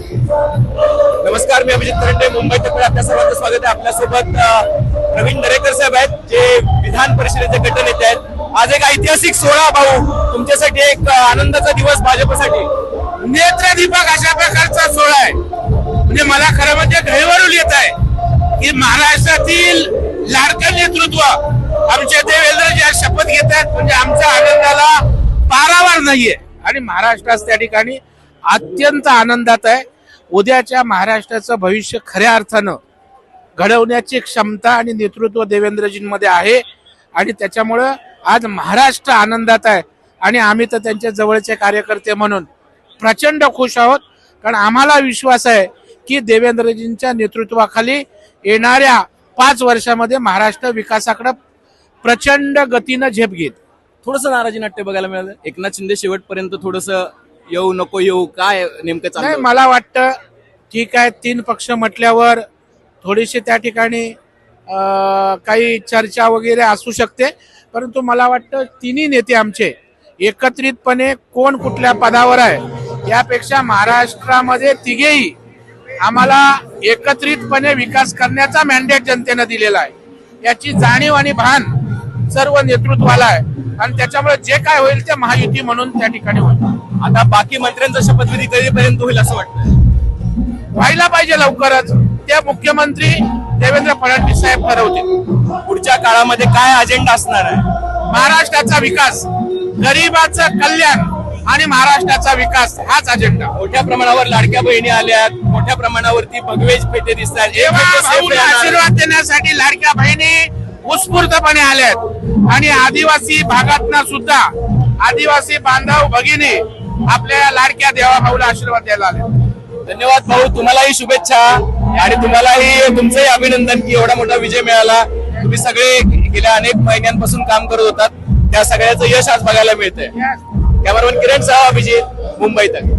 नमस्कार, मी अभिजित तरंडे, मुंबई तक आपल्या सर्वांचं स्वागत आहे. आपल्यासोबत प्रवीण दरेकर साहेब आहेत, जे विधान परिषदेचे गटनेते आहेत. आज एक ऐतिहासिक सोहळा भाऊ, तुमच्यासाठी एक आनंदाचा दिवस, भाजपसाठी नेत्रदीपक अशा प्रकारचा सोहळा आहे. म्हणजे मला खरं म्हणजे गहिवरून येत आहे की महाराष्ट्रातील लाडकं नेतृत्व आमचे देवेंद्रजी आज शपथ घेतात. म्हणजे आमच्या आनंदाला पारावार नाहीये आणि महाराष्ट्रात त्या ठिकाणी अत्यंत आनंदात आहे. उद्याच्या महाराष्ट्राचं भविष्य खऱ्या अर्थानं घडवण्याची क्षमता आणि नेतृत्व देवेंद्रजींमध्ये आहे आणि त्याच्यामुळं आज महाराष्ट्र आनंदात आहे आणि आम्ही तर त्यांच्या जवळचे कार्यकर्ते म्हणून प्रचंड खुश आहोत. कारण आम्हाला विश्वास आहे की देवेंद्रजींच्या नेतृत्वाखाली येणाऱ्या 5 वर्षामध्ये महाराष्ट्र विकासाकडे प्रचंड गतीनं झेप घेत. थोडंसं नाराजी नाट्य बघायला मिळालं. एकनाथ शिंदे शेवटपर्यंत थोडंसं येऊ नको येऊ, काय नेमकं चाललंय? नाही, मला वाटतं ठीक आहे, 3 पक्ष म्हटल्यावर थोडीशी त्या ठिकाणी काही चर्चा वगैरे असू शकते, परंतु मला वाटतं तिन्ही नेते आमचे एकत्रितपणे कोण कुठल्या पदावर आहे यापेक्षा महाराष्ट्रामध्ये तिघेही आम्हाला एकत्रितपणे विकास करण्याचा मॅन्डेट जनतेनं दिलेला आहे. याची जाणीव आणि भान सर्व नेतृत्वाला आहे आणि त्याच्यामुळे जे काय होईल ते महायुती म्हणून त्या ठिकाणी होईल. आता बाकी मंत्र्यांचा शपथविधी कधीपर्यंत होईल असं वाटतं? व्हायला पाहिजे लवकरच. ते मुख्यमंत्री देवेंद्र फडणवीस साहेब ठरवतील. पुढच्या काळामध्ये काय अजेंडा असणार आहे? महाराष्ट्राचा विकास, गरिबाचं कल्याण आणि महाराष्ट्राचा विकास हाच अजेंडा. मोठ्या प्रमाणावर लाडक्या बहिणी आल्यात, मोठ्या प्रमाणावरती भगवे पेटे दिसतात. आशीर्वाद देण्यासाठी लाडक्या बहिणी उत्स्फूर्तपणे आल्यात आणि आदिवासी भागातनं सुद्धा आदिवासी बांधव भगिनी आपल्या लाडक्या देवा भाऊला आशीर्वाद द्यायला आले. धन्यवाद भाऊ, तुम्हालाही शुभेच्छा आणि तुम्हालाही तुमचंही अभिनंदन की एवढा मोठा विजय मिळाला. तुम्ही सगळे गेल्या अनेक महिन्यांपासून काम करत होतात, त्या सगळ्याचं यश आज बघायला मिळतंय. कॅमेरामन किरण सह अभिजित, मुंबई तक.